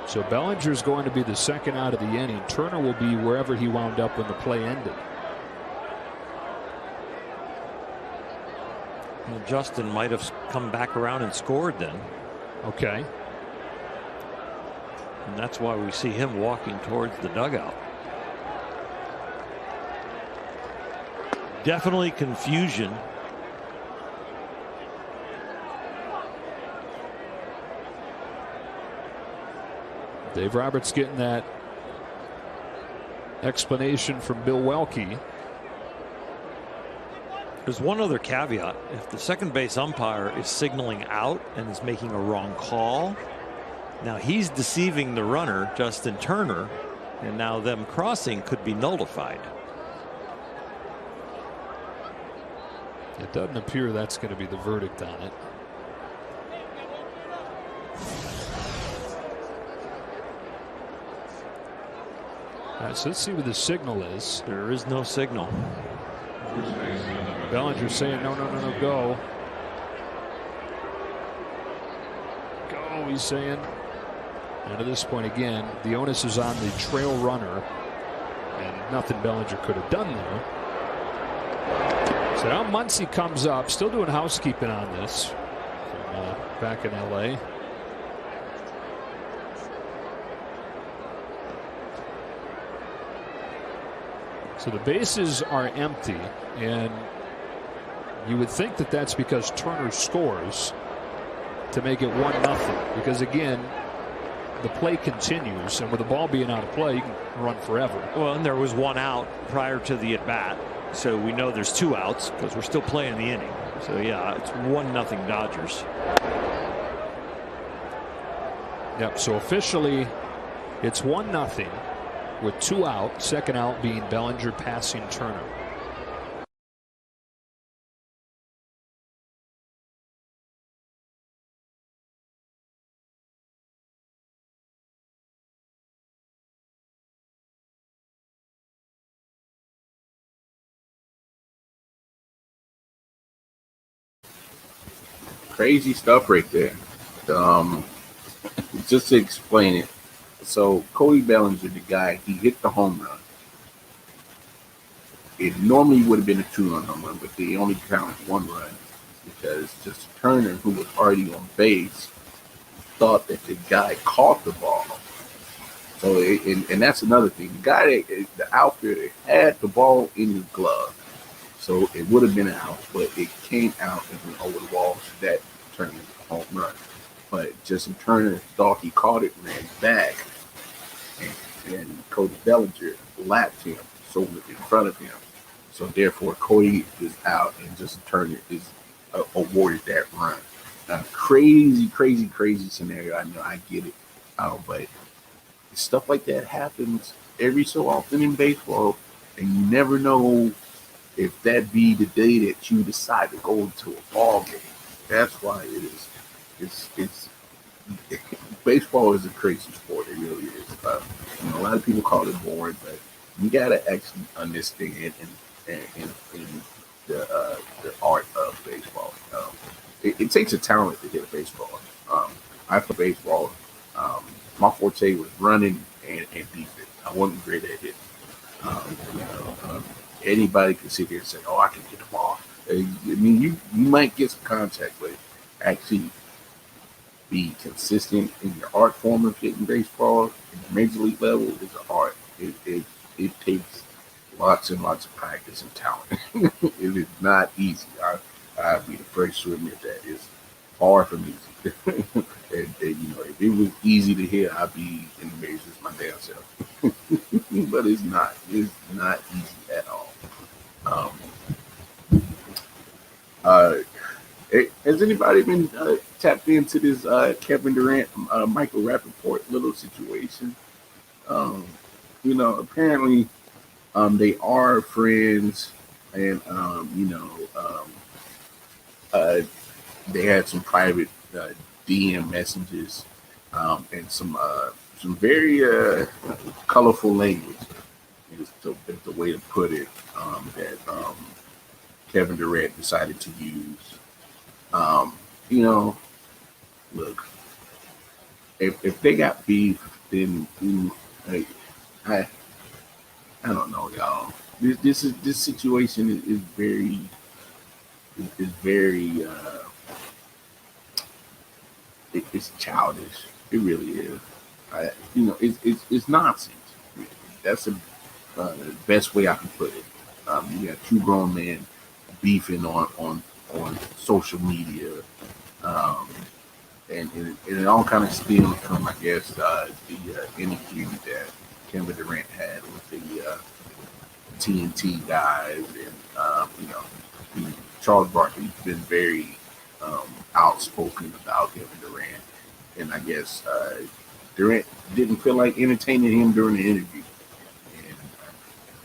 So Bellinger's going to be the second out of the inning. Turner will be wherever he wound up when the play ended. Well, Justin might have come back around and scored then. Okay. And that's why we see him walking towards the dugout. Definitely confusion. Dave Roberts getting that explanation from Bill Welke. There's one other caveat. If the second base umpire is signaling out and is making a wrong call, now he's deceiving the runner, Justin Turner, and now them crossing could be nullified. It doesn't appear that's going to be the verdict on it. All right, so let's see what the signal is. There is no signal. Bellinger saying no, go. Go, he's saying. And at this point, again, the onus is on the trail runner, and nothing Bellinger could have done there. So now Muncy comes up, still doing housekeeping on this from back in L.A. So the bases are empty, and you would think that that's because Turner scores to make it 1-0. Because again, the play continues, and with the ball being out of play, you can run forever. Well, and there was one out prior to the at-bat, so we know there's 2 outs because we're still playing the inning. So yeah, it's 1-0 Dodgers. Yep. So officially, it's 1-0 with 2 out. Second out being Bellinger passing Turner. Crazy stuff right there. Just to explain it. So Cody Bellinger, the guy, he hit the home run. It normally would have been a 2-run home run, but they only counted 1 run because Justin Turner, who was already on base, thought that the guy caught the ball. So, and that's another thing. The guy, the outfielder, had the ball in his glove. So it would have been an out, but it came out and went over the wall. So that turned into a home run. But Justin Turner thought he caught it, ran back, and Cody Bellinger lapped him, so in front of him. So therefore, Cody is out, and Justin Turner is awarded that run. Crazy scenario. I know, I get it, but stuff like that happens every so often in baseball, and you never know if that be the day that you decide to go into a ball game. That's why it is. It's baseball is a crazy sport. It really is. A lot of people call it boring, but you gotta actually understand in the art of baseball. It takes a talent to hit a baseball. I play baseball. My forte was running and defense. I wasn't great at it. Anybody can sit here and say, "Oh, I can get the ball." I mean, you might get some contact, but actually be consistent in your art form of hitting baseball in the major league level is an art. It takes lots and lots of practice and talent. It is not easy. I'd be the first to admit that. It's far from easy. and if it was easy to hit, I'd be in the majors my damn self. But it's not. It's not easy at all. Has anybody been tapped into this Kevin Durant, Michael Rappaport little situation? Apparently they are friends, and they had some private DM messages and some very colorful language is the way to put it that Kevin Durant decided to use. Look, if they got beef, then I don't know, y'all. This situation is very it's childish. It really is. It's nonsense. That's the best way I can put it. You got 2 grown men beefing on social media, and it all kind of stems from, I guess, the interview that Kevin Durant had with the TNT guys, and Charles Barkley's been very outspoken about Kevin Durant, and I guess Durant didn't feel like entertaining him during the interview. And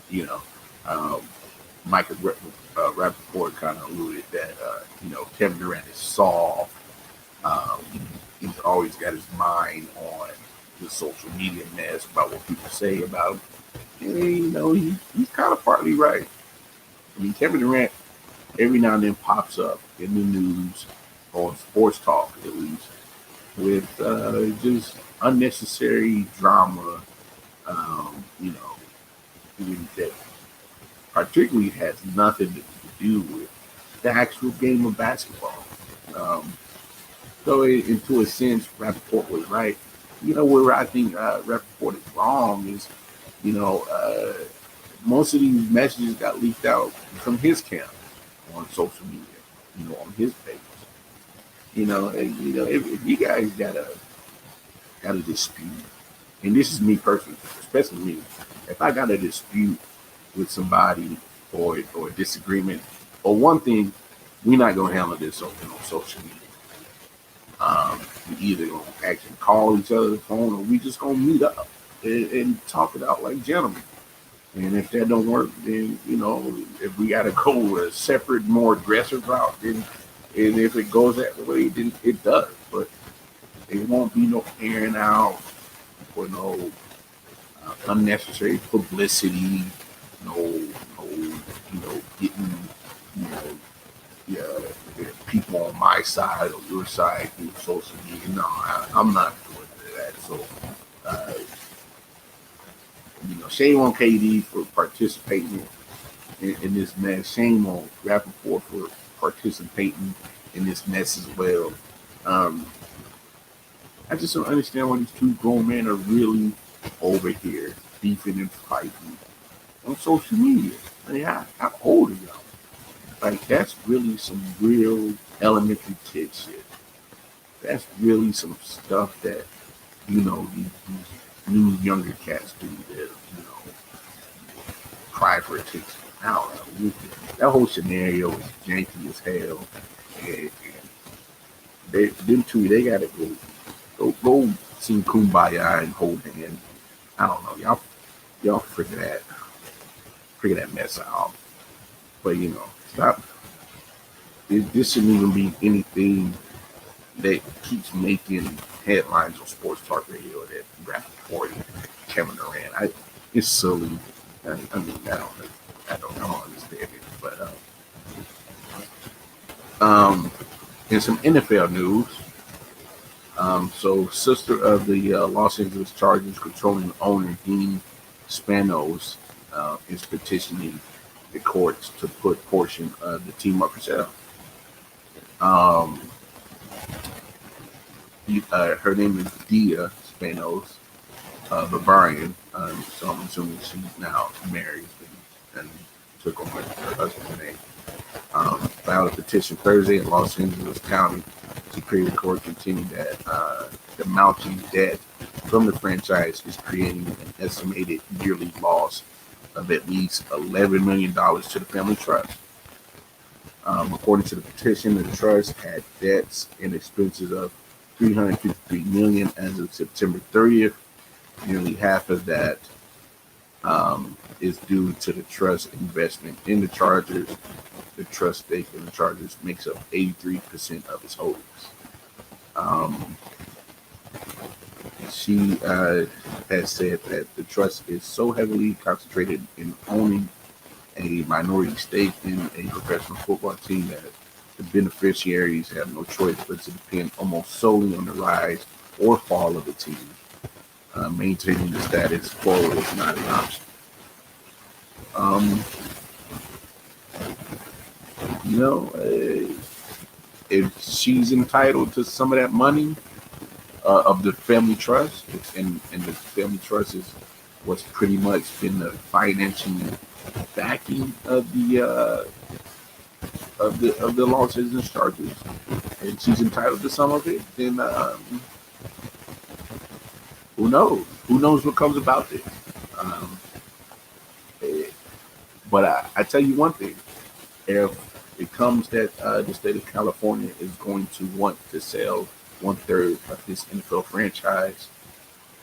you know, um, Michael Rappaport kind of alluded that Kevin Durant is soft. Um, he's always got his mind on the social media mess about what people say about him. And he's kind of partly right. I mean, Kevin Durant every now and then pops up in the news on sports talk, at least, with just unnecessary drama. That particularly has nothing to do with the actual game of basketball. To a sense, Rappaport was right. Where I think Rappaport is wrong is, most of these messages got leaked out from his camp on social media, on his page. If you guys got a dispute, and this is me personally, especially me, if I got a dispute with somebody or a disagreement, or one thing, we're not gonna handle this on social media. We either gonna actually call each other on the phone, or we just gonna meet up and talk it out like gentlemen. And if that don't work, then if we gotta go a separate, more aggressive route, then and if it goes that way, then it does. But it won't be no airing out or no unnecessary publicity, no, getting people on my side or your side through social media. No, I'm not doing that. So, shame on KD for participating in this mess. Shame on Rappaport for participating in this mess as well. I just don't understand why these two grown men are really over here beefing and fighting on social media. I mean, how old are y'all? Like, that's really some real elementary kid shit. That's really some stuff that, these new younger cats do that, cry for attention. I don't know. That whole scenario is janky as hell. And them two, they gotta go sing Kumbaya and hold hands. I don't know. Y'all figure that mess out. But stop. This shouldn't even be anything that keeps making headlines on sports talk radio that Rappaport and Kevin Durant. It's silly. I mean, I don't understand it. But in some NFL news, so sister of the Los Angeles Chargers controlling owner Dean Spanos is petitioning the courts to put portion of the team up for sale. Her name is Dia Spanos Bavarian, so I'm assuming she's now married and took on her husband's name. Filed a petition Thursday in Los Angeles County Superior Court continued that the mounting debt from the franchise is creating an estimated yearly loss of at least $11 million to the family trust. According to the petition, the trust had debts and expenses of $353 million as of September 30th. Nearly half of that is due to the trust investment in the Chargers. The trust stake in the Chargers makes up 83% of its holdings. She has said that the trust is so heavily concentrated in owning a minority stake in a professional football team that the beneficiaries have no choice but to depend almost solely on the rise or fall of the team. Maintaining the status quo is not an option. If she's entitled to some of that money of the family trust, and the family trust is what's pretty much been the financial backing of the Los Angeles Chargers, and she's entitled to some of it, then who knows? Who knows what comes about this? But I tell you one thing: if it comes that the state of California is going to want to sell 1/3 of this NFL franchise,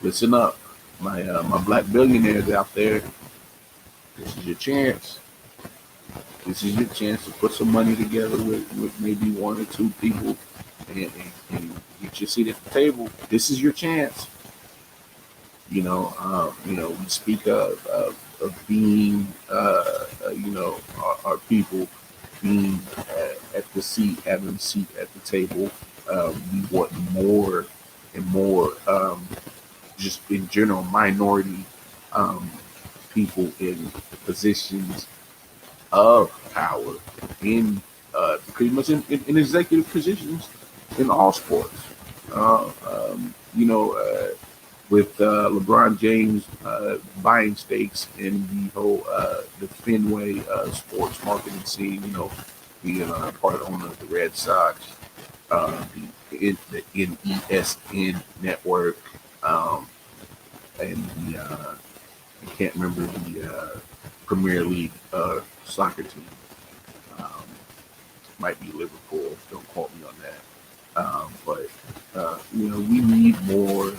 listen up, my black billionaires out there. This is your chance. This is your chance to put some money together with maybe one or two people and get your seat at the table. This is your chance. We speak of being, our people being at the seat, having a seat at the table. We want more and more, just in general, minority people in positions of power, in pretty much in executive positions in all sports. With LeBron James buying stakes in the whole the Fenway sports marketing scene, being part owner of the Red Sox, the NESN network, and the I can't remember the Premier League soccer team. Might be Liverpool. Don't quote me on that. But we need more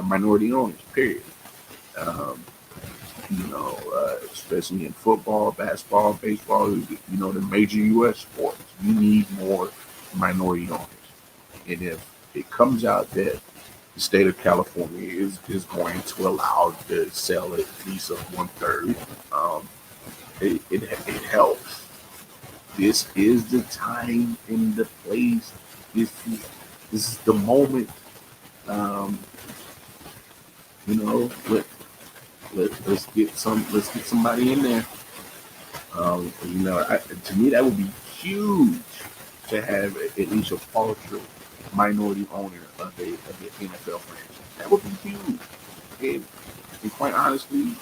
minority owners. Period. Especially in football, basketball, baseball. The major U.S. sports. You need more minority owners. And if it comes out that the state of California is going to allow to sell at least of 1/3, it helps. This is the time and the place. This is the moment. Let's get somebody in there. To me that would be huge to have at least a partial minority owner of the NFL franchise. That would be huge. And quite honestly,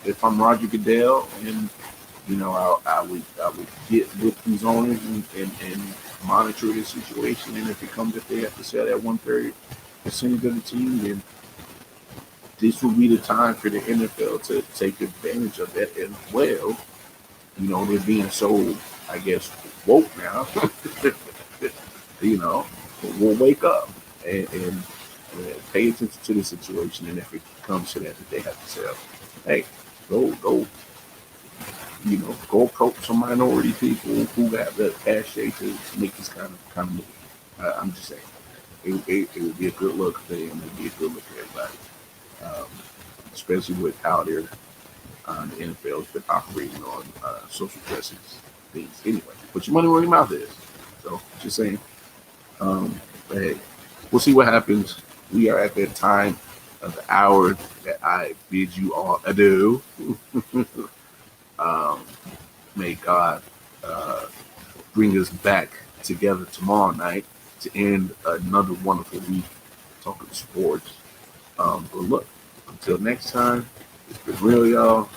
if I'm Roger Goodell and I would get with these owners and monitor the situation, and if they have to sell that 1/3 percentage of the team, then this will be the time for the NFL to take advantage of that as well. They're being so, I guess, woke now. We'll wake up and pay attention to the situation, and if it comes to that they have to sell, hey, go approach some minority people who have the cachet to make this kind of move. I'm just saying, it would be a good look for them. It would be a good look for everybody, especially with how the NFL's been operating on social justice things. Anyway, put your money where your mouth is. So, just saying. But hey, we'll see what happens. We are at that time of the hour that I bid you all adieu. May God bring us back together tomorrow night to end another wonderful week talking sports. But look, until next time, it's been real, y'all.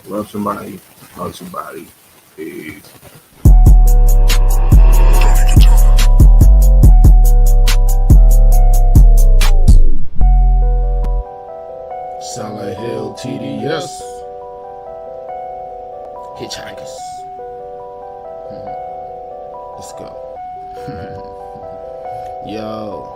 Love somebody, hug somebody. Peace. Solid Hill TDS. Hitchhikers. Let's go. Yo.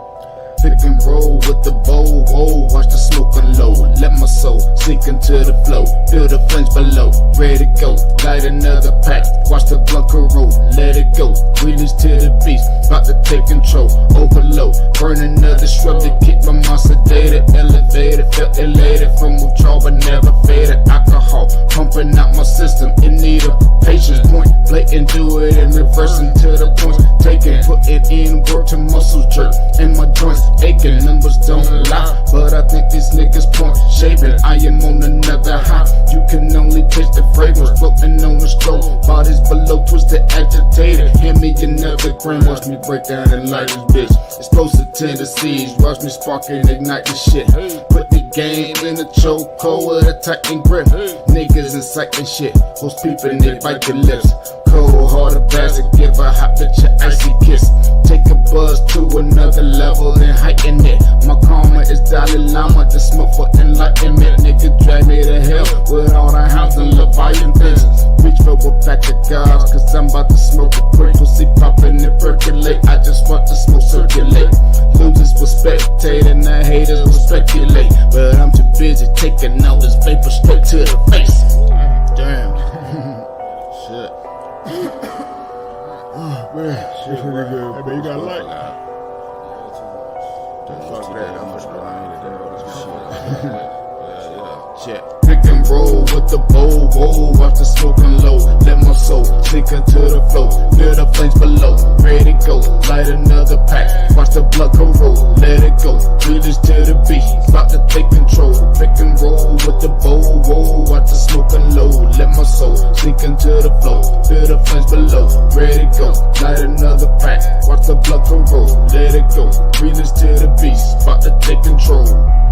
Pick and roll with the bowl, whoa, watch the smoke unload. Let my soul sink into the flow, feel the flames below, ready to go. Light another pack, watch the blunt roll, let it go. Release to the beast, about to take control, overload. Burn another shrub to keep my mind sedated, elevated, felt elated from withdrawal but never faded. Alcohol pumping out my system in need of patience. Point blatant, do it in reverse until the points taken. Put it in work to muscles jerk and my joints aching. Numbers don't lie, but I think these niggas point shaving. I am on another high. You can only taste the fragrance floating on the stroke. Bodies below, twisted, agitated. Hand me another grain, watch me break down and light this bitch. Explosive tendencies, watch me spark and ignite the shit. Put the game in a chokehold with a tight grip. Niggas inciting shit, hoes peeping, they bite their lips. Cold hearted bastard, give a hot bitch an icy kiss. Take a buzz to another level, then heighten it. My karma is Dalai Lama, the smoke for enlightenment. Nigga drag me to hell with all the hounds and Leviathan things. Reach fill a pack of gauze, cause I'm about to smoke a quick. See poppin' and percolate, I just want the smoke circulate. Losers will spectate and the haters will speculate, but I'm too busy taking all this vapor straight to the face. Damn. Shit. Man, shit pretty good. Hey, man, you got a light? Fuck that, I'm just shit. Pick and roll with the bowl, whoa, after smoking low. Let my soul sink into the flow. Feel the flames below, ready to go. Light another pack, watch the blood go roll. Let it go, feel this to the beat, about to take control. Pick and roll with the bowl, whoa, after smoking low. Let my soul sink into the flow. Feel the flames below, ready to go. Light another pack, watch the blood go roll. Let it go, feel this to the beat, about to take control.